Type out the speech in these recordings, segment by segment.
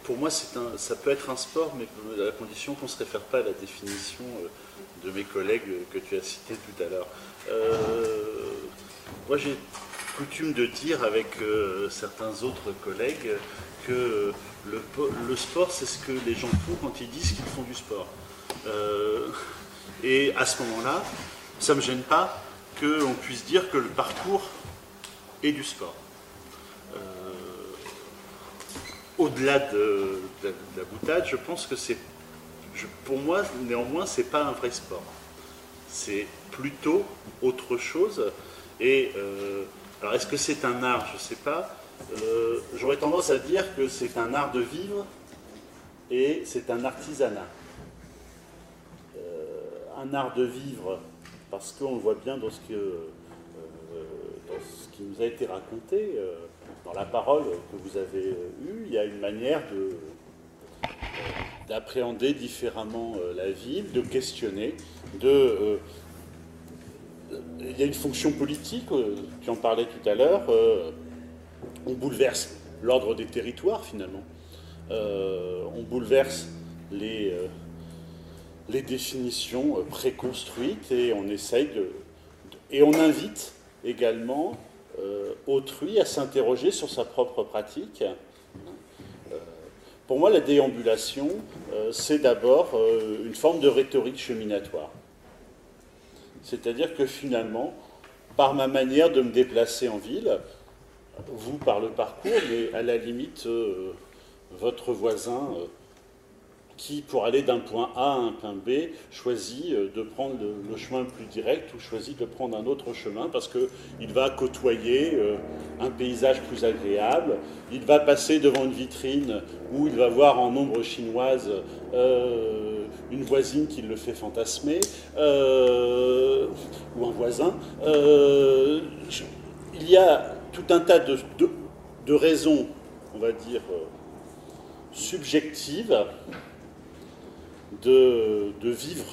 pour moi, ça peut être un sport, mais à la condition qu'on ne se réfère pas à la définition de mes collègues que tu as cités tout à l'heure. Moi, j'ai coutume de dire avec certains autres collègues que le sport, c'est ce que les gens font quand ils disent qu'ils font du sport. Et à ce moment-là, ça ne me gêne pas qu'on puisse dire que le parcours est du sport. Au-delà de la boutade, je pense que pour moi, néanmoins, c'est pas un vrai sport. C'est plutôt autre chose. Et alors, est-ce que c'est un art? Je ne sais pas. J'aurais tendance à dire que c'est un art de vivre et c'est un artisanat. Un art de vivre, parce qu'on le voit bien dans ce qui nous a été raconté, dans la parole que vous avez eue, il y a une manière d'appréhender différemment la ville, de questionner, il y a une fonction politique, tu en parlais tout à l'heure, on bouleverse l'ordre des territoires finalement, on bouleverse les définitions préconstruites et on essaye et on invite également autrui à s'interroger sur sa propre pratique. Pour moi, la déambulation, c'est d'abord une forme de rhétorique cheminatoire. C'est-à-dire que finalement, par ma manière de me déplacer en ville, vous par le parcours, mais à la limite, votre voisin qui, pour aller d'un point A à un point B, choisit de prendre le chemin le plus direct ou choisit de prendre un autre chemin parce qu'il va côtoyer un paysage plus agréable, il va passer devant une vitrine où il va voir en ombre chinoise une voisine qui le fait fantasmer, ou un voisin. Il y a tout un tas de raisons, on va dire, subjectives, de vivre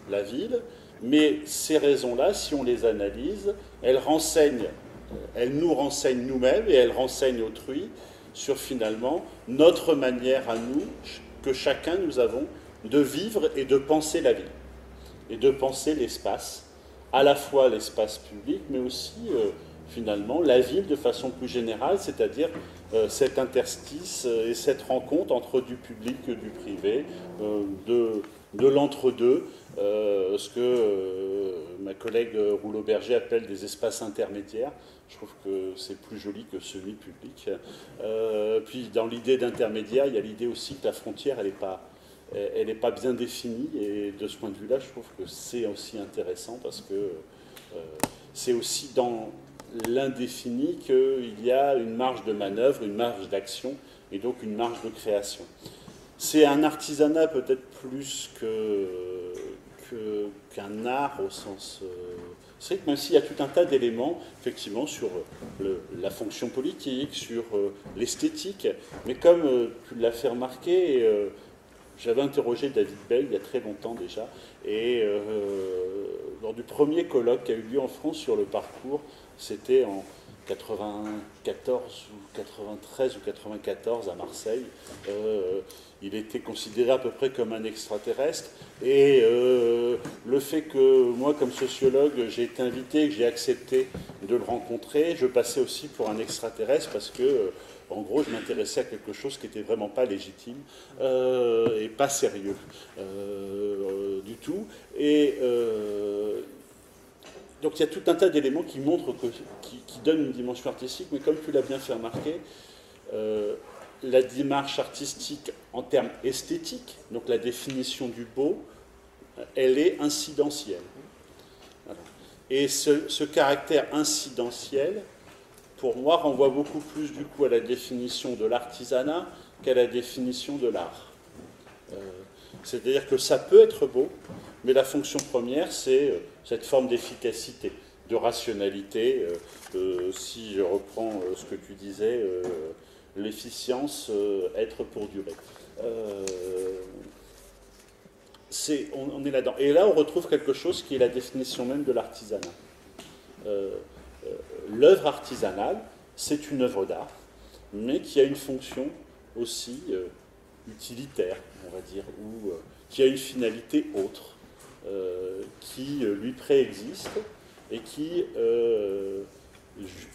la ville, mais ces raisons-là, si on les analyse, elles nous renseignent nous-mêmes et elles renseignent autrui sur finalement notre manière à nous, que chacun nous avons, de vivre et de penser la ville, et de penser l'espace, à la fois l'espace public, mais aussi finalement la ville de façon plus générale, c'est-à-dire cet interstice et cette rencontre entre du public et du privé, de l'entre-deux, ce que ma collègue Rouleau-Berger appelle des espaces intermédiaires. Je trouve que c'est plus joli que semi-public. Puis dans l'idée d'intermédiaire, il y a l'idée aussi que la frontière, elle n'est pas bien définie, et de ce point de vue-là, je trouve que c'est aussi intéressant parce que c'est aussi dans l'indéfini qu'il y a une marge de manœuvre, une marge d'action et donc une marge de création. C'est un artisanat peut-être plus qu'un art au sens... c'est vrai que même s'il y a tout un tas d'éléments, effectivement, sur la fonction politique, sur l'esthétique, mais comme tu l'as fait remarquer, j'avais interrogé David Bell il y a très longtemps déjà, et lors du premier colloque qui a eu lieu en France sur le parcours, c'était en 94 ou 93 ou 94 à Marseille. Il était considéré à peu près comme un extraterrestre. Et le fait que moi, comme sociologue, j'ai été invité, que j'ai accepté de le rencontrer, je passais aussi pour un extraterrestre parce que, en gros, je m'intéressais à quelque chose qui n'était vraiment pas légitime et pas sérieux du tout. Et donc il y a tout un tas d'éléments qui montrent, qui donnent une dimension artistique, mais comme tu l'as bien fait remarquer, la démarche artistique en termes esthétiques, donc la définition du beau, elle est incidentielle. Voilà. Et ce caractère incidentiel, pour moi, renvoie beaucoup plus du coup à la définition de l'artisanat qu'à la définition de l'art. C'est-à-dire que ça peut être beau, mais la fonction première, c'est cette forme d'efficacité, de rationalité. Si je reprends ce que tu disais, l'efficience, être pour durer. On est là-dedans. Et là, on retrouve quelque chose qui est la définition même de l'artisanat. L'œuvre artisanale, c'est une œuvre d'art, mais qui a une fonction aussi utilitaire, on va dire, ou qui a une finalité autre, qui lui préexiste et qui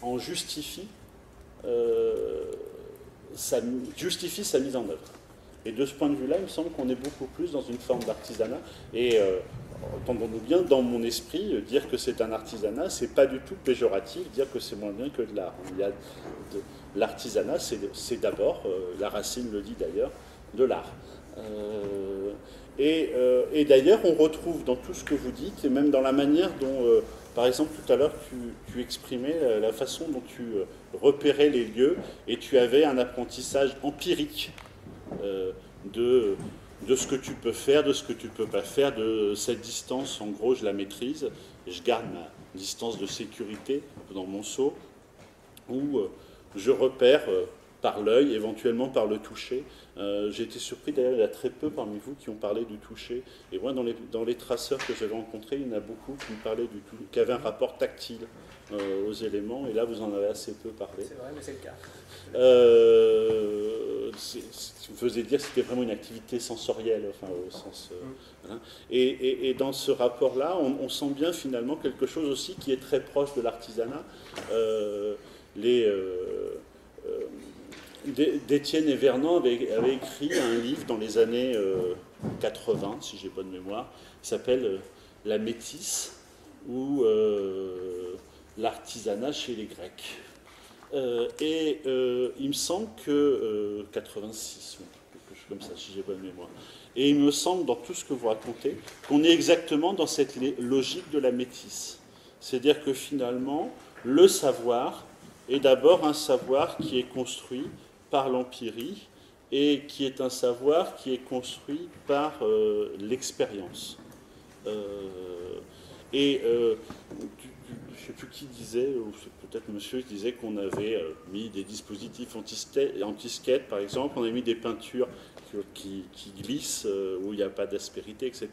en justifie sa mise en œuvre. Et de ce point de vue-là, il me semble qu'on est beaucoup plus dans une forme d'artisanat. Et entendons-nous bien, dans mon esprit, dire que c'est un artisanat, c'est pas du tout péjoratif, dire que c'est moins bien que de l'art. L'artisanat, c'est d'abord, la Racine le dit d'ailleurs, de l'art. Et d'ailleurs, on retrouve dans tout ce que vous dites, et même dans la manière dont, par exemple, tout à l'heure, tu exprimais la façon dont tu repérais les lieux, et tu avais un apprentissage empirique de ce que tu peux faire, de ce que tu ne peux pas faire, de cette distance, en gros, je la maîtrise, et je garde ma distance de sécurité dans mon seau, où je repère par l'œil, éventuellement par le toucher. J'ai été surpris d'ailleurs, il y a très peu parmi vous qui ont parlé du toucher. Et moi, dans les traceurs que j'avais rencontrés, il y en a beaucoup qui me parlaient du toucher, qui avaient un rapport tactile aux éléments. Et là, vous en avez assez peu parlé. C'est vrai, mais c'est le cas. Vous faisiez dire que c'était vraiment une activité sensorielle, enfin, au sens. Hein. Et dans ce rapport-là, on sent bien finalement quelque chose aussi qui est très proche de l'artisanat. D'Étienne et Vernant avait écrit un livre dans les années 80, si j'ai bonne mémoire, qui s'appelle La Métisse, ou l'artisanat chez les Grecs. Il me semble que 86, ou quelque chose comme ça, si j'ai bonne mémoire. Et il me semble, dans tout ce que vous racontez, qu'on est exactement dans cette logique de la métisse. C'est-à-dire que finalement, le savoir est d'abord un savoir qui est construit par l'empirie et qui est un savoir qui est construit par l'expérience. Je ne sais plus qui disait, ou peut-être monsieur qui disait qu'on avait mis des dispositifs anti-skate, par exemple, on a mis des peintures qui glissent, où il n'y a pas d'aspérité, etc.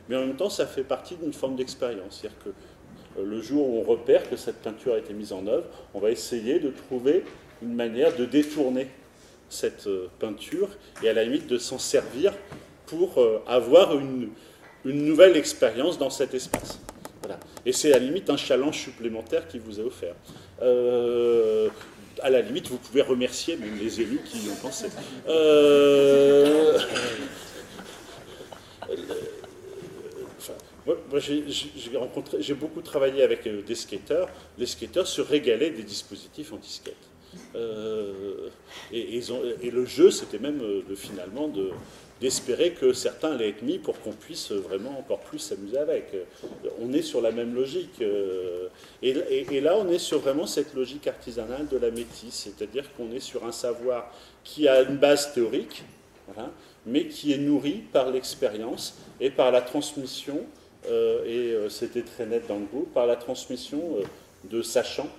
Mais en même temps, ça fait partie d'une forme d'expérience. C'est-à-dire que le jour où on repère que cette peinture a été mise en œuvre, on va essayer de trouver une manière de détourner cette peinture et à la limite de s'en servir pour avoir une nouvelle expérience dans cet espace. Voilà. Et c'est à la limite un challenge supplémentaire qui vous est offert. À la limite, vous pouvez remercier même les élus qui y ont pensé. Moi, j'ai beaucoup travaillé avec des skateurs. Les skateurs se régalaient des dispositifs anti-skate. Et le jeu, c'était même finalement d'espérer que certains allaient être mis pour qu'on puisse vraiment encore plus s'amuser avec. On est sur la même logique. Et là, on est sur vraiment cette logique artisanale de la métisse, c'est-à-dire qu'on est sur un savoir qui a une base théorique, voilà, mais qui est nourri par l'expérience et par la transmission, et c'était très net dans le groupe, par la transmission de sachants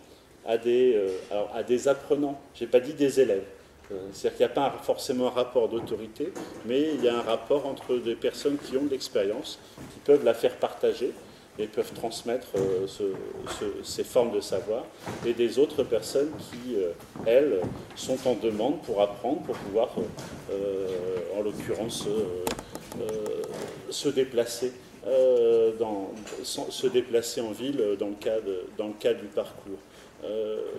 à des apprenants. Je n'ai pas dit des élèves. C'est-à-dire qu'il n'y a pas forcément un rapport d'autorité, mais il y a un rapport entre des personnes qui ont de l'expérience, qui peuvent la faire partager et peuvent transmettre ces formes de savoir, et des autres personnes qui, elles, sont en demande pour apprendre, pour pouvoir, en l'occurrence, se déplacer. Se déplacer en ville dans le cadre du parcours.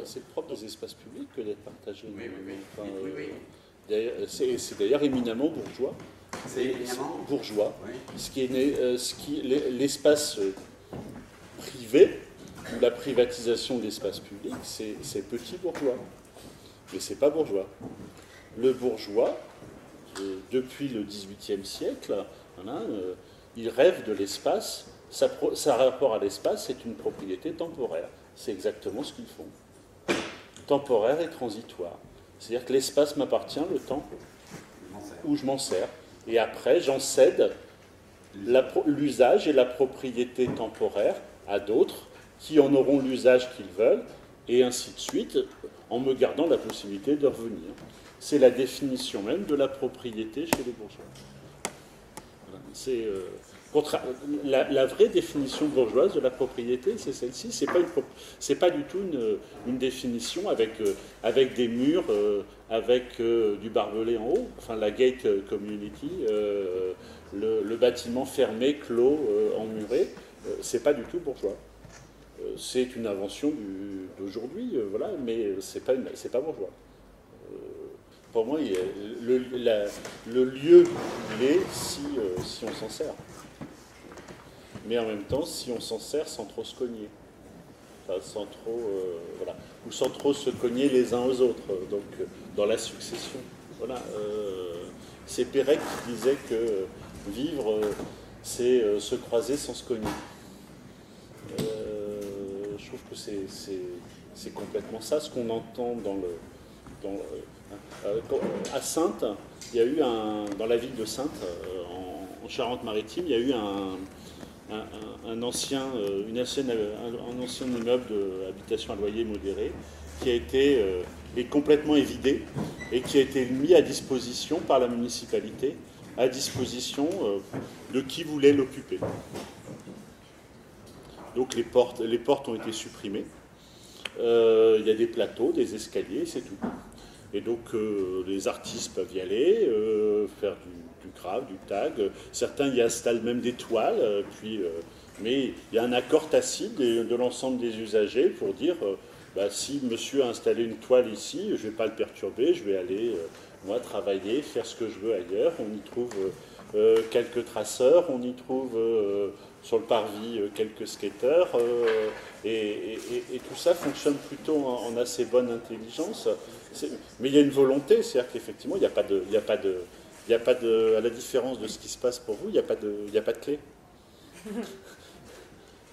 C'est le propre des espaces publics que d'être partagé. C'est d'ailleurs éminemment bourgeois. C'est éminemment bourgeois. Oui. L'espace privé, ou la privatisation de l'espace public, c'est petit bourgeois. Mais c'est pas bourgeois. Le bourgeois, depuis le XVIIIe siècle, voilà, il rêve de l'espace. Sa rapport à l'espace, c'est une propriété temporaire. C'est exactement ce qu'ils font. Temporaire et transitoire. C'est-à-dire que l'espace m'appartient le temps où je m'en sers. Et après, j'en cède l'usage et la propriété temporaire à d'autres qui en auront l'usage qu'ils veulent, et ainsi de suite, en me gardant la possibilité de revenir. C'est la définition même de la propriété chez les bourgeois. Voilà. La vraie définition bourgeoise de la propriété, c'est celle-ci. C'est pas du tout une définition avec des murs, avec du barbelé en haut. Enfin, la gate community, le bâtiment fermé, clos, emmuré, c'est pas du tout bourgeois. C'est une invention d'aujourd'hui, voilà, mais c'est pas bourgeois. Pour moi, le lieu, il est si on s'en sert. Mais en même temps, si on s'en sert sans trop se cogner. Enfin, sans trop, voilà. Ou sans trop se cogner les uns aux autres, donc dans la succession. Voilà. C'est Pérec qui disait que vivre, c'est se croiser sans se cogner. Je trouve que c'est complètement ça, ce qu'on entend à Saintes, il y a eu dans la ville de Saintes, en Charente-Maritime, il y a eu un ancien immeuble d'habitation à loyer modéré qui a été est complètement évidé et qui a été mis à disposition par la municipalité, à disposition de qui voulait l'occuper. Donc les portes ont été supprimées. Il y a des plateaux, des escaliers, c'est tout. Et donc les artistes peuvent y aller, faire du grave, du tag. Certains y installent même des toiles. Mais il y a un accord tacite de l'ensemble des usagers pour dire si monsieur a installé une toile ici, je ne vais pas le perturber, je vais aller moi travailler, faire ce que je veux ailleurs. On y trouve quelques traceurs, on y trouve sur le parvis quelques skateurs, et tout ça fonctionne plutôt en assez bonne intelligence. Mais il y a une volonté, c'est-à-dire qu'effectivement, il n'y a pas de, à la différence de ce qui se passe pour vous, il n'y a pas de clé.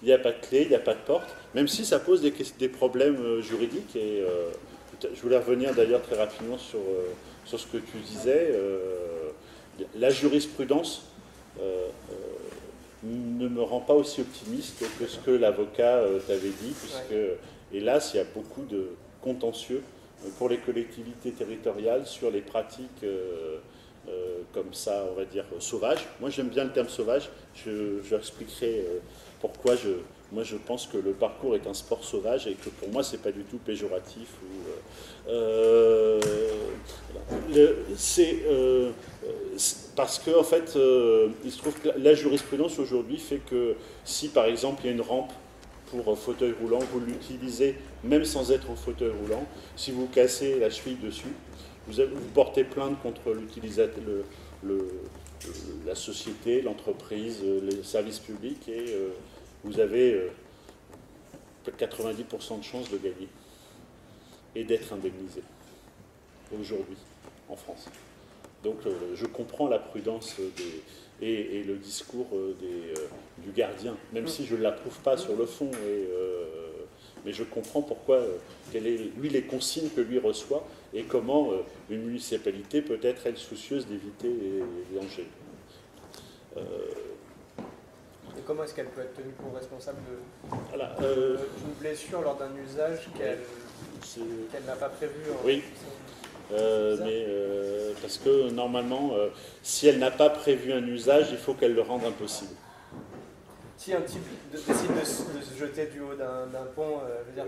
Il n'y a pas de clé, il n'y a pas de porte, même si ça pose des problèmes juridiques. Et je voulais revenir d'ailleurs très rapidement sur ce que tu disais. La jurisprudence ne me rend pas aussi optimiste que ce que l'avocat t'avait dit, puisque, hélas, il y a beaucoup de contentieux pour les collectivités territoriales sur les pratiques comme ça, on va dire, sauvages. Moi, j'aime bien le terme sauvage. Je expliquerai pourquoi moi, je pense que le parcours est un sport sauvage et que pour moi, c'est pas du tout péjoratif. Parce que, en fait, il se trouve que la jurisprudence aujourd'hui fait que si, par exemple, il y a une rampe pour fauteuil roulant, vous l'utilisez même sans être en fauteuil roulant. Si vous cassez la cheville dessus, vous portez plainte contre l'utilisateur, la société, l'entreprise, les services publics, et vous avez 90% de chances de gagner et d'être indemnisé aujourd'hui en France. Donc je comprends la prudence et le discours du gardien, même si je ne l'approuve pas sur le fond. Mais je comprends pourquoi, lui, les consignes que lui reçoit et comment une municipalité peut être, elle, soucieuse d'éviter les dangers. Et comment est-ce qu'elle peut être tenue pour responsable d'une blessure lors d'un usage qu'elle n'a pas prévu Oui. Parce que normalement, si elle n'a pas prévu un usage, il faut qu'elle le rende impossible. Si un type décide de se jeter du haut d'un pont, je veux dire,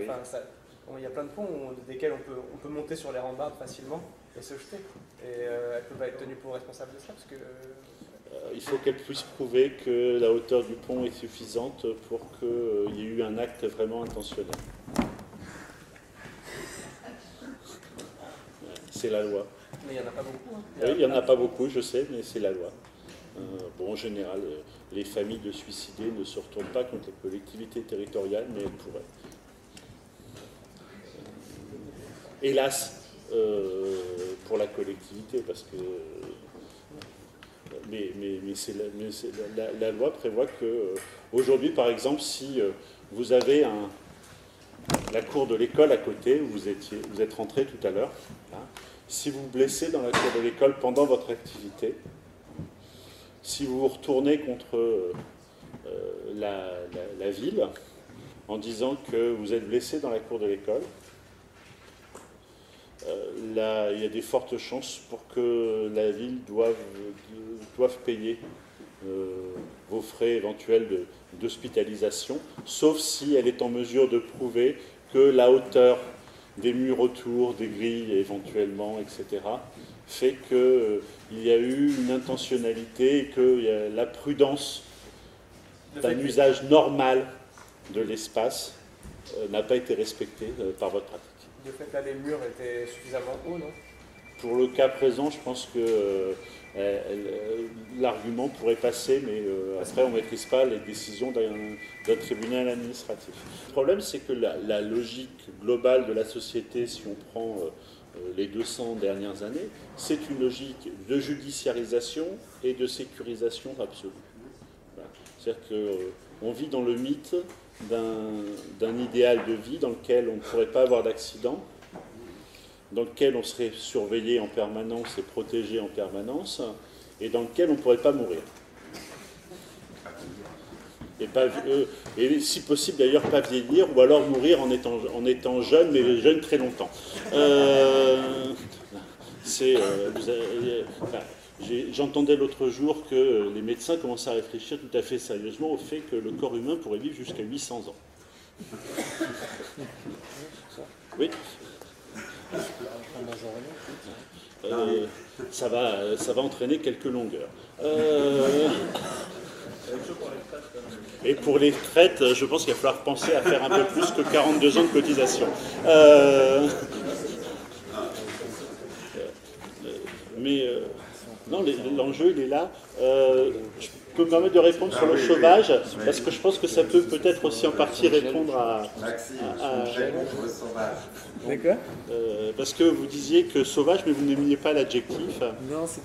il y a plein de ponts desquels on peut monter sur les rambardes facilement et se jeter. Et elle ne peut pas être tenue pour responsable de ça parce que... il faut qu'elle puisse prouver que la hauteur du pont est suffisante pour qu'il y ait eu un acte vraiment intentionnel. C'est la loi. Mais il n'y en a pas beaucoup. Hein. Oui, il n'y en a pas beaucoup, je sais, mais c'est la loi. En général, les familles de suicidés ne se retournent pas contre les collectivités territoriales, mais elles pourraient. Hélas, pour la collectivité, parce que... Mais la loi prévoit que, aujourd'hui, par exemple, si vous avez la cour de l'école à côté, où vous êtes rentré tout à l'heure, si vous vous blessez dans la cour de l'école pendant votre activité, si vous vous retournez contre la ville en disant que vous êtes blessé dans la cour de l'école, il y a des fortes chances pour que la ville doive payer vos frais éventuels d'hospitalisation, sauf si elle est en mesure de prouver que la hauteur des murs autour, des grilles éventuellement, etc., fait qu'il y a eu une intentionnalité et que la prudence d'un usage normal de l'espace n'a pas été respectée par votre pratique. De fait, là, les murs étaient suffisamment hauts, non? Pour le cas présent, je pense que l'argument pourrait passer, mais après, on ne maîtrise pas les décisions d'un tribunal administratif. Le problème, c'est que la logique globale de la société, si on prend les 200 dernières années, c'est une logique de judiciarisation et de sécurisation absolue. Voilà. C'est-à-dire qu'on vit dans le mythe d'un idéal de vie dans lequel on ne pourrait pas avoir d'accident, dans lequel on serait surveillé en permanence et protégé en permanence, et dans lequel on ne pourrait pas mourir. Et si possible d'ailleurs pas vieillir, ou alors mourir en étant jeune, mais jeune très longtemps. J'entendais l'autre jour que les médecins commençaient à réfléchir tout à fait sérieusement au fait que le corps humain pourrait vivre jusqu'à 800 ans. Oui. Ça va entraîner quelques longueurs. Et pour les retraites, je pense qu'il va falloir penser à faire un peu plus que 42 ans de cotisation. Non, l'enjeu, il est là. Je peux me permettre de répondre sur le chômage, parce que je pense que ça peut peut-être aussi en partie répondre à D'accord. parce que vous disiez que sauvage, mais vous n'aimiez pas l'adjectif. Non, c'est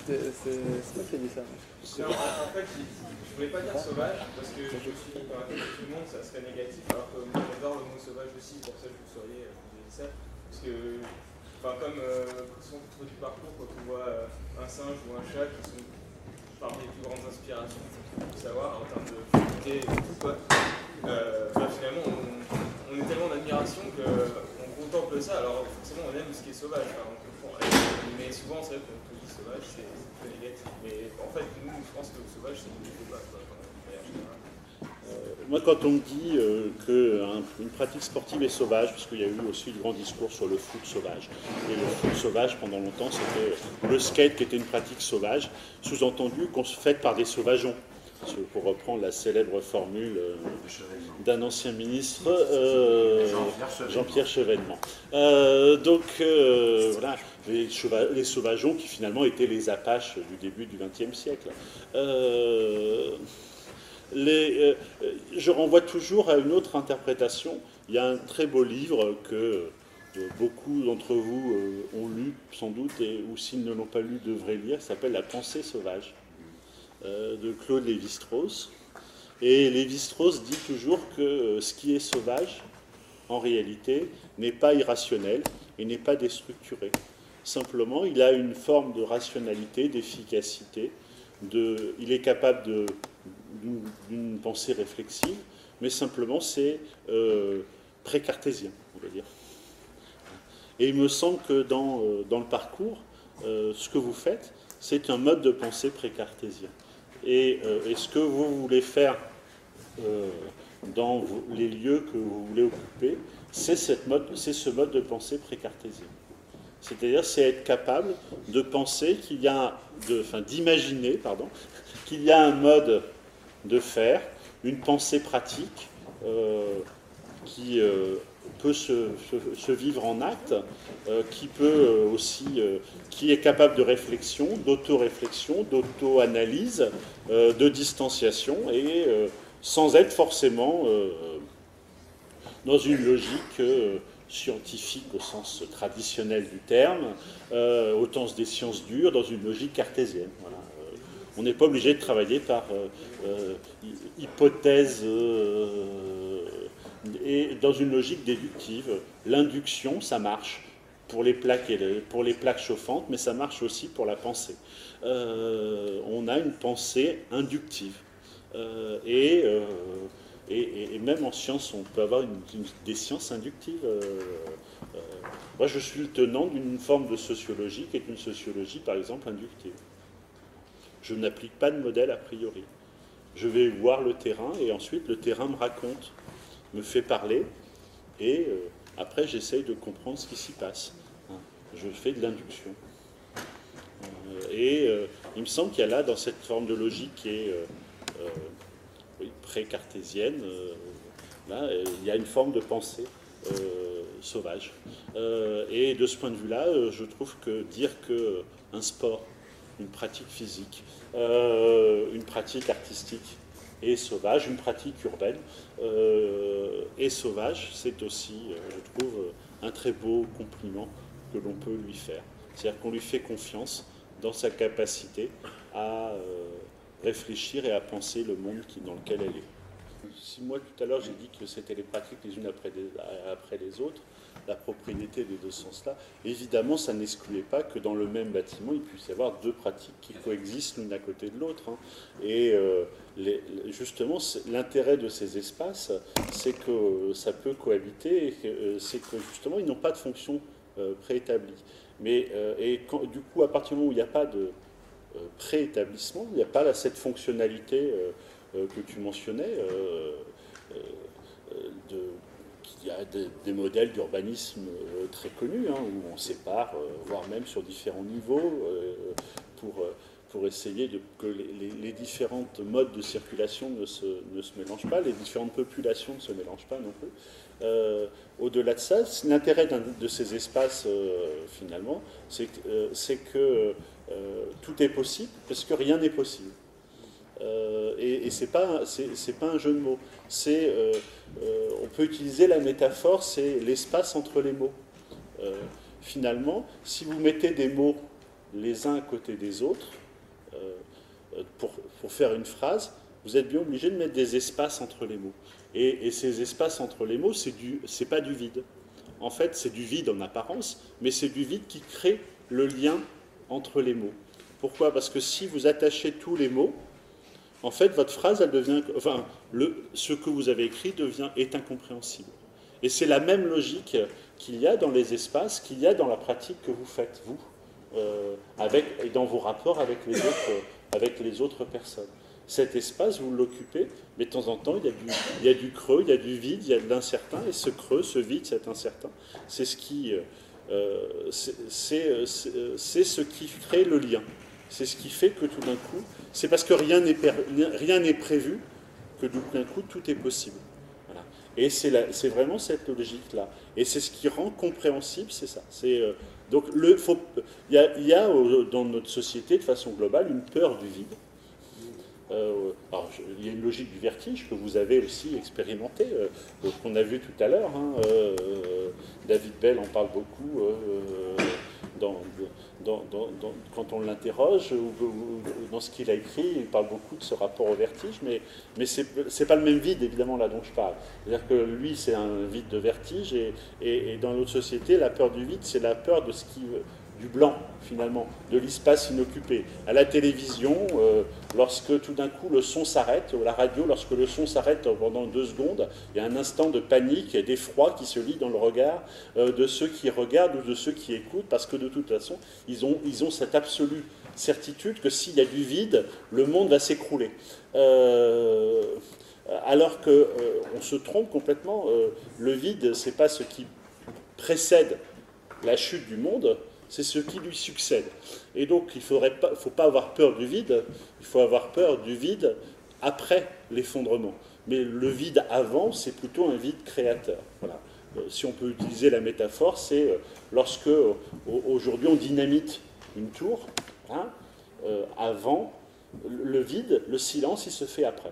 moi qui ai dit ça. Non, en fait, je voulais pas dire sauvage, parce que je me suis dit, dans la tête de tout le monde, ça serait négatif, alors que moi j'adore le mot sauvage aussi, pour ça que vous sauriez, vous avez dit ça. Parce que, comme son titre du parcours, quand on voit un singe ou un chat qui sont parmi les plus grandes inspirations, il faut savoir, en termes de fluidité et tout, quoi. Finalement, on est tellement d'admiration qu'on contemple ça, alors forcément on aime ce qui est sauvage, on comprend. Mais souvent, c'est vrai qu'on peut dire sauvage, c'est très négatif. Mais en fait, nous, je pense que le sauvage, c'est une débat, quoi, moi, quand on me dit qu'une pratique sportive est sauvage, parce qu'il y a eu aussi de grands discours sur le foot sauvage, et le foot sauvage, pendant longtemps, c'était le skate qui était une pratique sauvage, sous-entendu qu'on se fait par des sauvageons. Pour reprendre la célèbre formule d'un ancien ministre, Jean-Pierre Chevènement. Voilà, les sauvageons qui finalement étaient les Apaches du début du XXe siècle. Je renvoie toujours à une autre interprétation. Il y a un très beau livre que beaucoup d'entre vous ont lu sans doute, ou s'ils ne l'ont pas lu, devraient lire, qui s'appelle « La pensée sauvage ». De Claude Lévi-Strauss. Et Lévi-Strauss dit toujours que ce qui est sauvage, en réalité, n'est pas irrationnel et n'est pas déstructuré. Simplement, il a une forme de rationalité, d'efficacité, il est capable d'une pensée réflexive, mais simplement c'est pré-cartésien, on va dire. Et il me semble que dans le parcours, ce que vous faites, c'est un mode de pensée pré-cartésien. Et ce que vous voulez faire dans les lieux que vous voulez occuper, c'est ce mode de pensée pré-cartésien. C'est-à-dire, c'est être capable de penser qu'il y a, d'imaginer, qu'il y a un mode de faire, une pensée pratique qui peut se vivre en acte, qui peut aussi, qui est capable de réflexion, d'auto-réflexion, d'auto-analyse, de distanciation, et sans être forcément dans une logique scientifique au sens traditionnel du terme, au sens des sciences dures, dans une logique cartésienne. Voilà. On n'est pas obligé de travailler par hypothèse et dans une logique déductive. L'induction, ça marche pour les plaques chauffantes, mais ça marche aussi pour la pensée. On a une pensée inductive. Et même en sciences, on peut avoir des sciences inductives. Moi, je suis le tenant d'une forme de sociologie qui est une sociologie, par exemple, inductive. Je n'applique pas de modèle a priori. je vais voir le terrain et ensuite le terrain me raconte, me fait parler et après j'essaye de comprendre ce qui s'y passe. Hein. Je fais de l'induction. Il me semble qu'il y a là, dans cette forme de logique qui est pré-cartésienne, là, il y a une forme de pensée sauvage. Et de ce point de vue-là, je trouve que dire qu'un sport, une pratique physique, une pratique artistique est sauvage, une pratique urbaine est sauvage, c'est aussi, je trouve, un très beau compliment que l'on peut lui faire. C'est-à-dire qu'on lui fait confiance dans sa capacité à réfléchir et à penser le monde dans lequel elle est. Si moi tout à l'heure j'ai dit que c'était les pratiques les unes après les autres, la propriété des deux sens-là, évidemment ça n'excluait pas que dans le même bâtiment il puisse y avoir deux pratiques qui coexistent l'une à côté de l'autre. Hein. Et justement l'intérêt de ces espaces, c'est que ça peut cohabiter, c'est que justement ils n'ont pas de fonction préétablie. Mais du coup, à partir du moment où il n'y a pas de préétablissement, il n'y a pas cette fonctionnalité que tu mentionnais, il y a des modèles d'urbanisme très connus, hein, où on sépare, voire même sur différents niveaux, pour essayer que les différentes modes de circulation ne se mélangent pas, les différentes populations ne se mélangent pas non plus. Au-delà de ça, l'intérêt de ces espaces, finalement, c'est que tout est possible, parce que rien n'est possible. Et c'est pas un jeu de mots. On peut utiliser la métaphore, c'est l'espace entre les mots. Finalement, si vous mettez des mots les uns à côté des autres, pour faire une phrase, vous êtes bien obligé de mettre des espaces entre les mots. Et ces espaces entre les mots, c'est pas du vide. En fait, c'est du vide en apparence, mais c'est du vide qui crée le lien entre les mots. Pourquoi? Parce que si vous attachez tous les mots, en fait, votre phrase, elle devient, enfin, ce que vous avez écrit est incompréhensible. Et c'est la même logique qu'il y a dans les espaces, qu'il y a dans la pratique que vous faites, vous, et dans vos rapports avec les autres personnes. Cet espace, vous l'occupez, mais de temps en temps, il y a du creux, il y a du vide, il y a de l'incertain, et ce creux, ce vide, cet incertain, c'est ce qui crée le lien. C'est ce qui fait que tout d'un coup, c'est parce que rien n'est prévu que tout d'un coup, tout est possible. Voilà. Et c'est vraiment cette logique-là. Et c'est ce qui rend compréhensible, c'est ça. Donc, il y a dans notre société, de façon globale, une peur du vide. Alors, il y a une logique du vertige que vous avez aussi expérimenté, qu'on a vu tout à l'heure. Hein, David Bell en parle beaucoup quand on l'interroge, ou dans ce qu'il a écrit, il parle beaucoup de ce rapport au vertige, mais c'est pas le même vide, évidemment, là dont je parle. C'est-à-dire que lui, c'est un vide de vertige, et dans l'autre société, la peur du vide, c'est la peur de du blanc, finalement, de l'espace inoccupé. À la télévision, lorsque tout d'un coup le son s'arrête, ou à la radio, lorsque le son s'arrête pendant 2 secondes, il y a un instant de panique et d'effroi qui se lit dans le regard de ceux qui regardent ou de ceux qui écoutent, parce que de toute façon, ils ont cette absolue certitude que s'il y a du vide, le monde va s'écrouler. Alors qu'on se trompe complètement, le vide, c'est pas ce qui précède la chute du monde, c'est ce qui lui succède. Et donc, il ne faut pas avoir peur du vide, il faut avoir peur du vide après l'effondrement. Mais le vide avant, c'est plutôt un vide créateur. Voilà. Si on peut utiliser la métaphore, c'est lorsque, aujourd'hui, on dynamite une tour, hein, avant, le vide, le silence, il se fait après.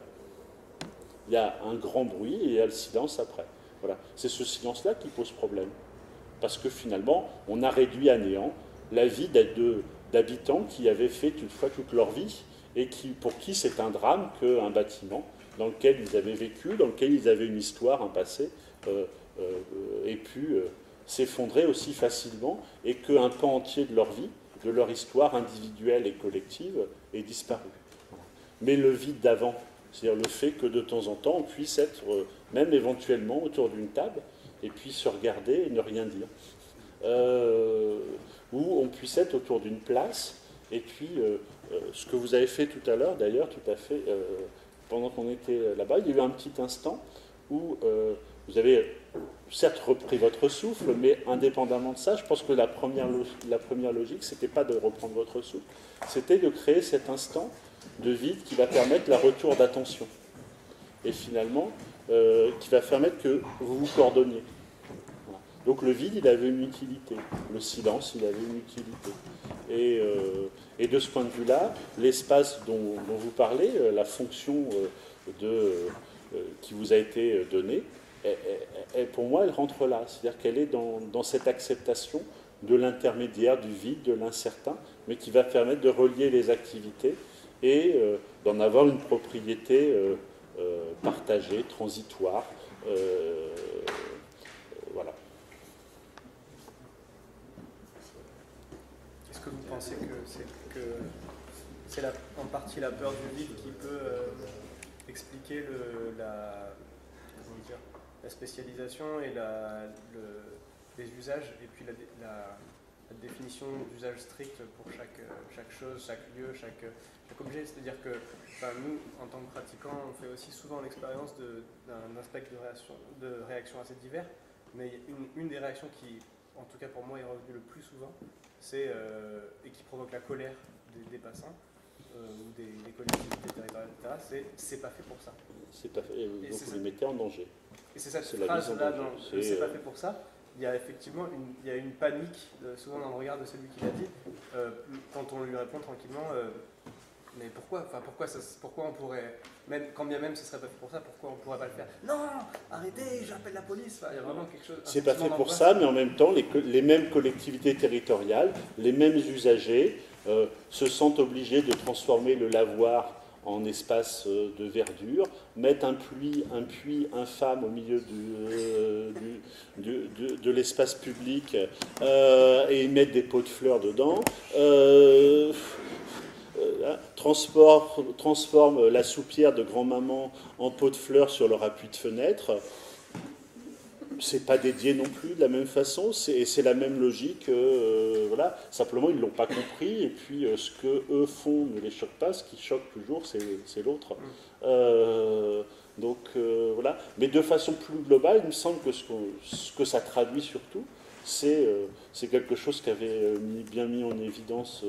Il y a un grand bruit et il y a le silence après. Voilà. C'est ce silence-là qui pose problème. Parce que finalement, on a réduit à néant la vie d'habitants qui avaient fait une fois toute leur vie et pour qui c'est un drame qu'un bâtiment dans lequel ils avaient vécu, dans lequel ils avaient une histoire, un passé, ait pu s'effondrer aussi facilement et qu'un pan entier de leur vie, de leur histoire individuelle et collective, ait disparu. Mais le vide d'avant, c'est-à-dire le fait que de temps en temps, on puisse être, même éventuellement, autour d'une table, et puis se regarder et ne rien dire. Ou on puisse être autour d'une place, et puis ce que vous avez fait tout à l'heure, d'ailleurs, tout à fait, pendant qu'on était là-bas, il y a eu un petit instant où vous avez certes repris votre souffle, mais indépendamment de ça, je pense que la première logique, c'était pas de reprendre votre souffle, c'était de créer cet instant de vide qui va permettre la retour d'attention. Et finalement, qui va permettre que vous vous coordonniez. Voilà. Donc le vide, il avait une utilité. Le silence, il avait une utilité. Et de ce point de vue-là, l'espace dont vous parlez, la fonction qui vous a été donnée, pour moi, elle rentre là. C'est-à-dire qu'elle est dans cette acceptation de l'intermédiaire, du vide, de l'incertain, mais qui va permettre de relier les activités et d'en avoir une propriété partagée, transitoire. Voilà. Est-ce que vous pensez que c'est en partie la peur du vide qui peut expliquer la spécialisation et les usages, et puis la définition d'usage strict pour chaque chose, chaque lieu, chaque objet? C'est-à-dire que nous, en tant que pratiquants, on fait aussi souvent l'expérience d'un spectre de réactions assez divers, mais une des réactions qui, en tout cas pour moi, est revenue le plus souvent, et qui provoque la colère des passants, ou des collectivités territoriales, etc., c'est pas fait pour ça. C'est pas fait, donc vous les mettez en danger. Et c'est cette phrase-là, c'est pas fait pour ça. Il y a effectivement une panique, souvent dans le regard de celui qui l'a dit, quand on lui répond tranquillement, mais pourquoi on pourrait, même quand bien même ce serait pas fait pour ça, pourquoi on pourrait pas le faire? Non, arrêtez, j'appelle la police. Il y a vraiment quelque chose. C'est pas fait pour ça, mais en même temps, les mêmes collectivités territoriales, les mêmes usagers se sentent obligés de transformer le lavoir en espace de verdure, mettre un puits infâme au milieu de l'espace public et mettre des pots de fleurs dedans, transforme la soupière de grand-maman en pot de fleurs sur leur appui de fenêtre. C'est pas dédié non plus de la même façon, c'est la même logique, voilà. Simplement ils ne l'ont pas compris, et puis ce que eux font ne les choque pas, ce qui choque toujours c'est l'autre. Voilà. Mais de façon plus globale, il me semble que ce que ça traduit surtout, c'est quelque chose qu'avait bien mis en évidence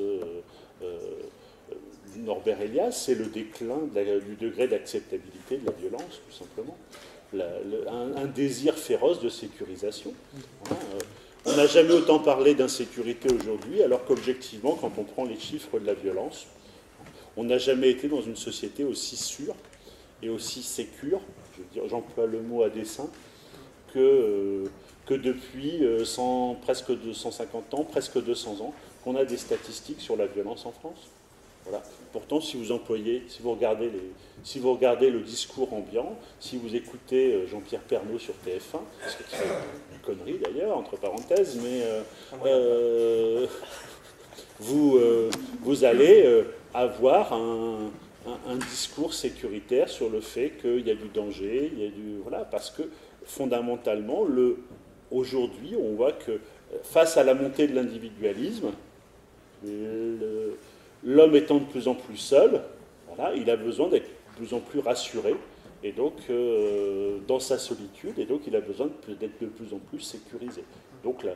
Norbert Elias, c'est le déclin du degré d'acceptabilité de la violence, tout simplement. Un désir féroce de sécurisation. On n'a jamais autant parlé d'insécurité aujourd'hui, alors qu'objectivement, quand on prend les chiffres de la violence, on n'a jamais été dans une société aussi sûre et aussi sécure, j'emploie le mot à dessein, que depuis presque 250 ans, presque 200 ans, qu'on a des statistiques sur la violence en France. Voilà. Pourtant, si vous regardez le discours ambiant, si vous écoutez Jean-Pierre Pernaut sur TF1, ce qui est une connerie d'ailleurs, entre parenthèses, mais vous allez avoir un discours sécuritaire sur le fait qu'il y a du danger, voilà, parce que fondamentalement, aujourd'hui, on voit que face à la montée de l'individualisme, l'homme étant de plus en plus seul, voilà, il a besoin d'être de plus en plus rassuré, et donc dans sa solitude, et donc il a besoin d'être de plus en plus sécurisé. Donc là,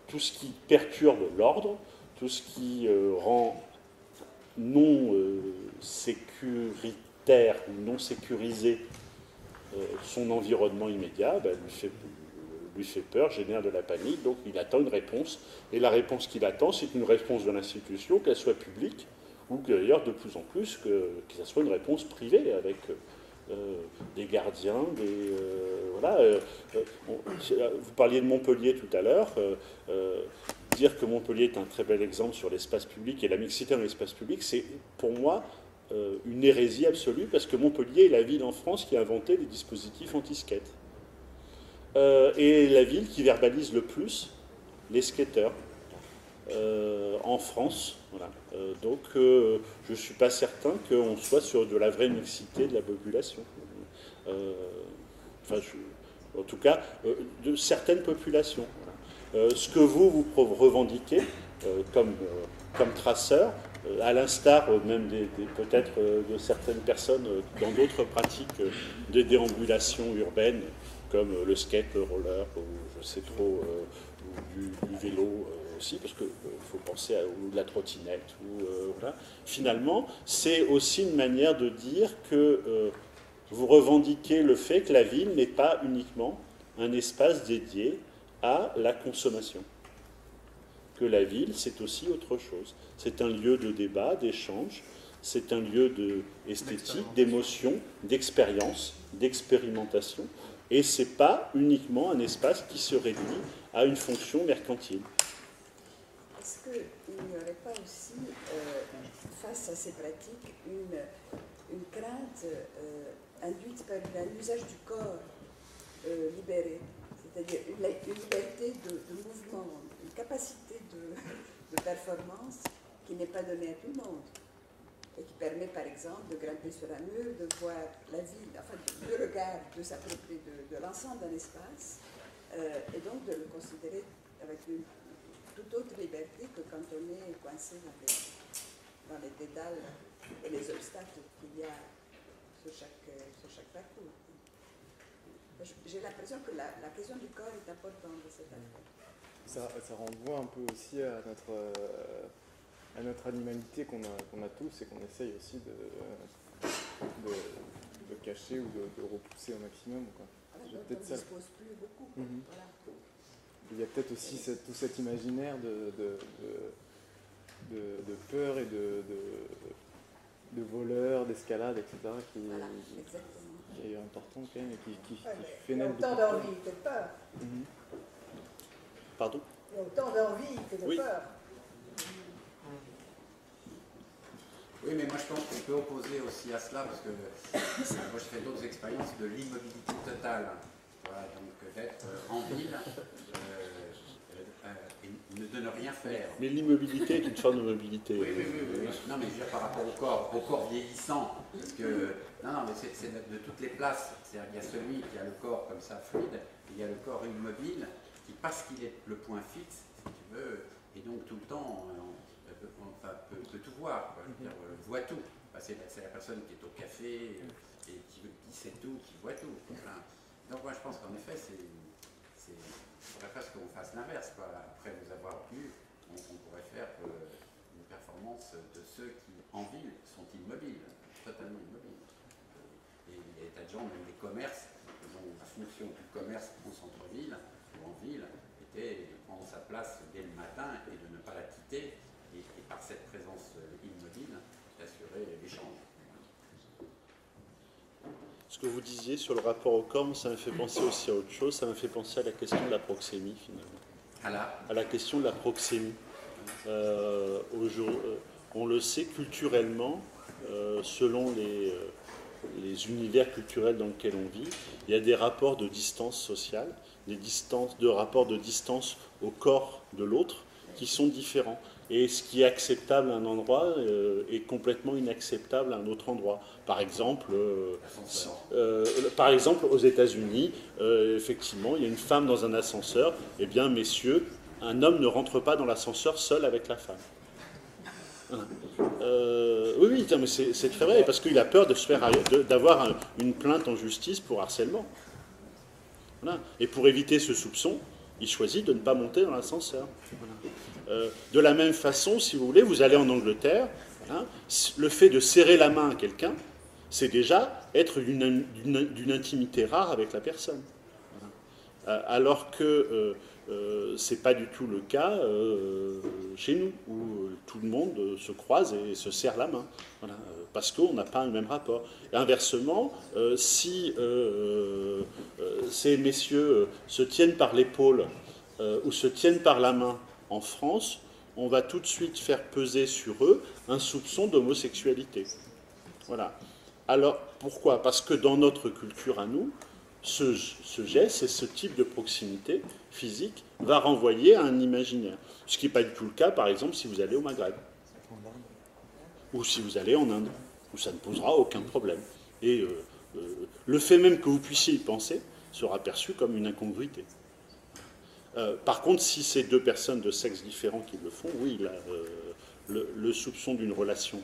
tout ce qui perturbe l'ordre, tout ce qui rend non sécuritaire ou non sécurisé son environnement immédiat, lui fait peur, génère de la panique, donc il attend une réponse. Et la réponse qu'il attend, c'est une réponse de l'institution, qu'elle soit publique, ou d'ailleurs de plus en plus que ça soit une réponse privée, avec des gardiens, voilà. Vous parliez de Montpellier tout à l'heure. Dire que Montpellier est un très bel exemple sur l'espace public et la mixité dans l'espace public, c'est pour moi une hérésie absolue, parce que Montpellier est la ville en France qui a inventé des dispositifs anti-skate. Et la ville qui verbalise le plus les skateurs en France. Voilà. Donc je ne suis pas certain qu'on soit sur de la vraie mixité de la population. En tout cas, de certaines populations. Voilà. Ce que vous revendiquez comme traceur, à l'instar même peut-être de certaines personnes dans d'autres pratiques de déambulation urbaine, comme le skate, le roller, ou je sais trop, ou du vélo aussi, parce qu'il faut penser à ou de la trottinette. Voilà. Finalement, c'est aussi une manière de dire que vous revendiquez le fait que la ville n'est pas uniquement un espace dédié à la consommation. Que la ville, c'est aussi autre chose. C'est un lieu de débat, d'échange, c'est un lieu d'esthétique, d'émotion, d'expérience, d'expérimentation, et ce n'est pas uniquement un espace qui se réduit à une fonction mercantile. Est-ce qu'il n'y aurait pas aussi, face à ces pratiques, une crainte induite par l'usage du corps libéré, c'est-à-dire une liberté de mouvement, une capacité de performance qui n'est pas donnée à tout le monde et qui permet par exemple de grimper sur un mur, de voir la ville, enfin le regard, de s'approprier de l'ensemble d'un espace et donc de le considérer avec une toute autre liberté que quand on est coincé dans les dédales et les obstacles qu'il y a sur chaque parcours. J'ai l'impression que la question du corps est importante de cette affaire. Ça renvoie un peu aussi à notre animalité qu'on a tous et qu'on essaye aussi de cacher ou de repousser au maximum. Quoi. Voilà, donc on ne dispose plus beaucoup. Voilà. Il y a peut-être aussi tout cet imaginaire de peur et de voleurs, d'escalade, etc. Voilà, qui est important quand même et qui fait naître beaucoup de peur. Autant d'envie que de peur. Pardon ? Il y a autant d'envie que de peur. Oui, mais moi je pense qu'on peut opposer aussi à cela, parce que moi je fais d'autres expériences de l'immobilité totale. Voilà, donc d'être en ville et ne rien faire. Mais l'immobilité est une forme de mobilité. Oui. Non, mais je veux dire par rapport au corps vieillissant, parce que non, mais c'est de toutes les places. C'est-à-dire qu'il y a celui qui a le corps comme ça fluide, et il y a le corps immobile qui, parce qu'il est le point fixe, si tu veux, et donc tout le temps peut tout voir, quoi. Je veux dire, voit tout. Enfin, c'est la personne qui est au café et qui sait tout, qui voit tout. Enfin, donc moi je pense qu'en effet, il faudrait presque qu'on fasse l'inverse. Après vous avoir vu, on pourrait faire une performance de ceux qui, en ville, sont immobiles, totalement immobiles. Et il y a des tas de gens, même des commerces, dont la fonction du commerce en centre-ville ou en ville était de prendre sa place dès le matin et de ne pas la quitter, et par cette présence immobile, d'assurer l'échange. Ce que vous disiez sur le rapport au corps, ça me fait penser aussi à autre chose, ça me fait penser à la question de la proxémie, finalement. À la question de la proxémie. On le sait culturellement, selon les univers culturels dans lesquels on vit, il y a des rapports de distance sociale, de rapports de distance au corps de l'autre qui sont différents. Et ce qui est acceptable à un endroit est complètement inacceptable à un autre endroit. Par exemple, aux États-Unis, effectivement, il y a une femme dans un ascenseur. Eh bien, messieurs, un homme ne rentre pas dans l'ascenseur seul avec la femme. Oui, mais c'est très vrai, parce qu'il a peur d'avoir une plainte en justice pour harcèlement. Voilà. Et pour éviter ce soupçon, il choisit de ne pas monter dans l'ascenseur. Voilà. De la même façon, si vous voulez, vous allez en Angleterre, le fait de serrer la main à quelqu'un, c'est déjà être d'une intimité rare avec la personne. Voilà. Alors que ce n'est pas du tout le cas chez nous, où tout le monde se croise et se serre la main, voilà, parce qu'on n'a pas le même rapport. Et inversement, si ces messieurs se tiennent par l'épaule ou se tiennent par la main en France, on va tout de suite faire peser sur eux un soupçon d'homosexualité. Voilà. Alors, pourquoi ? Parce que dans notre culture à nous, ce geste et ce type de proximité physique va renvoyer à un imaginaire. Ce qui n'est pas du tout le cas, par exemple, si vous allez au Maghreb. Ou si vous allez en Inde, où ça ne posera aucun problème. Et le fait même que vous puissiez y penser sera perçu comme une incongruité. Par contre, si c'est deux personnes de sexe différent qui le font, oui, là, le soupçon d'une relation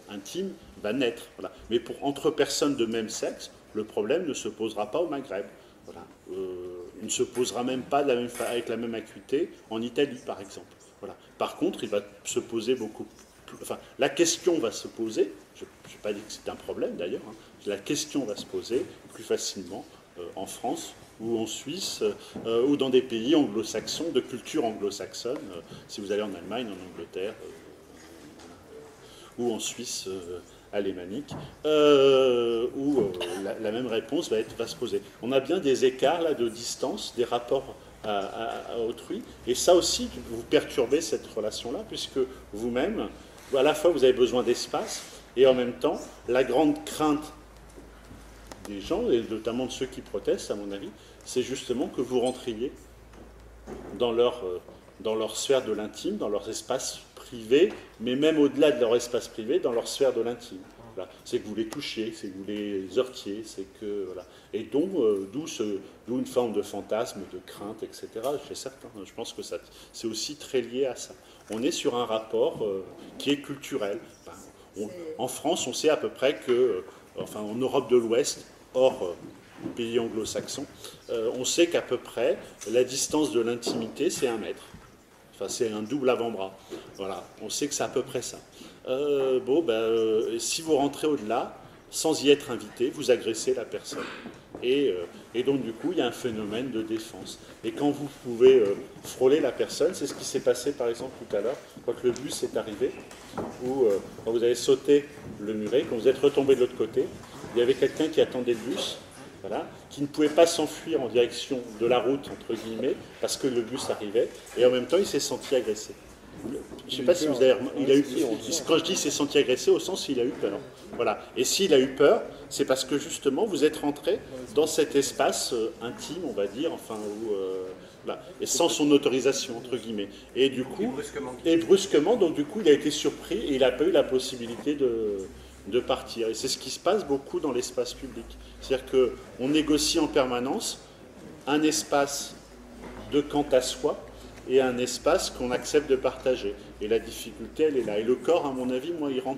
intime va naître. Voilà. Mais entre personnes de même sexe, le problème ne se posera pas au Maghreb. Voilà. Il ne se posera même pas avec la même acuité en Italie, par exemple. Voilà. Par contre, il va se poser beaucoup plus... Enfin, la question va se poser, je n'ai pas dit que c'est un problème d'ailleurs, hein, la question va se poser plus facilement en France ou en Suisse ou dans des pays anglo-saxons, de culture anglo-saxonne, si vous allez en Allemagne, en Angleterre ou en Suisse alémanique, où la même réponse va se poser. On a bien des écarts là, de distance, des rapports à autrui, et ça aussi, vous perturbez cette relation-là, puisque vous-même, à la fois vous avez besoin d'espace, et en même temps, la grande crainte des gens, et notamment de ceux qui protestent, à mon avis, c'est justement que vous rentriez dans leur sphère de l'intime, dans leur espace privé, mais même au-delà de leur espace privé, dans leur sphère de l'intime. Voilà. C'est que vous les touchiez, c'est que vous les heurtiez, c'est que... Voilà. Et donc, d'où une forme de fantasme, de crainte, etc. Chez certains. Je pense que c'est aussi très lié à ça. On est sur un rapport qui est culturel. En France, on sait à peu près que, enfin en Europe de l'Ouest, hors pays anglo-saxons, on sait qu'à peu près la distance de l'intimité, c'est 1 mètre. Enfin, c'est un double avant-bras. Voilà, on sait que c'est à peu près ça. Si vous rentrez au-delà, sans y être invité, vous agressez la personne. Et donc, du coup, il y a un phénomène de défense. Et quand vous pouvez frôler la personne, c'est ce qui s'est passé, par exemple, tout à l'heure, quand le bus est arrivé, où quand vous avez sauté le muret, quand vous êtes retombé de l'autre côté, il y avait quelqu'un qui attendait le bus, voilà, qui ne pouvait pas s'enfuir en direction de la route, entre guillemets, parce que le bus arrivait, et en même temps, il s'est senti agressé. Je ne sais pas si vous avez... Quand je dis s'est senti agressé, au sens il a eu peur. Voilà. Et s'il a eu peur, c'est parce que justement vous êtes rentré dans cet espace intime, on va dire, enfin, voilà, et sans son autorisation, entre guillemets. Et du coup, brusquement, donc du coup, il a été surpris et il n'a pas eu la possibilité de partir. Et c'est ce qui se passe beaucoup dans l'espace public. C'est-à-dire qu'on négocie en permanence un espace de quant à soi, et un espace qu'on accepte de partager. Et la difficulté, elle est là. Et le corps, à mon avis, moi, il rentre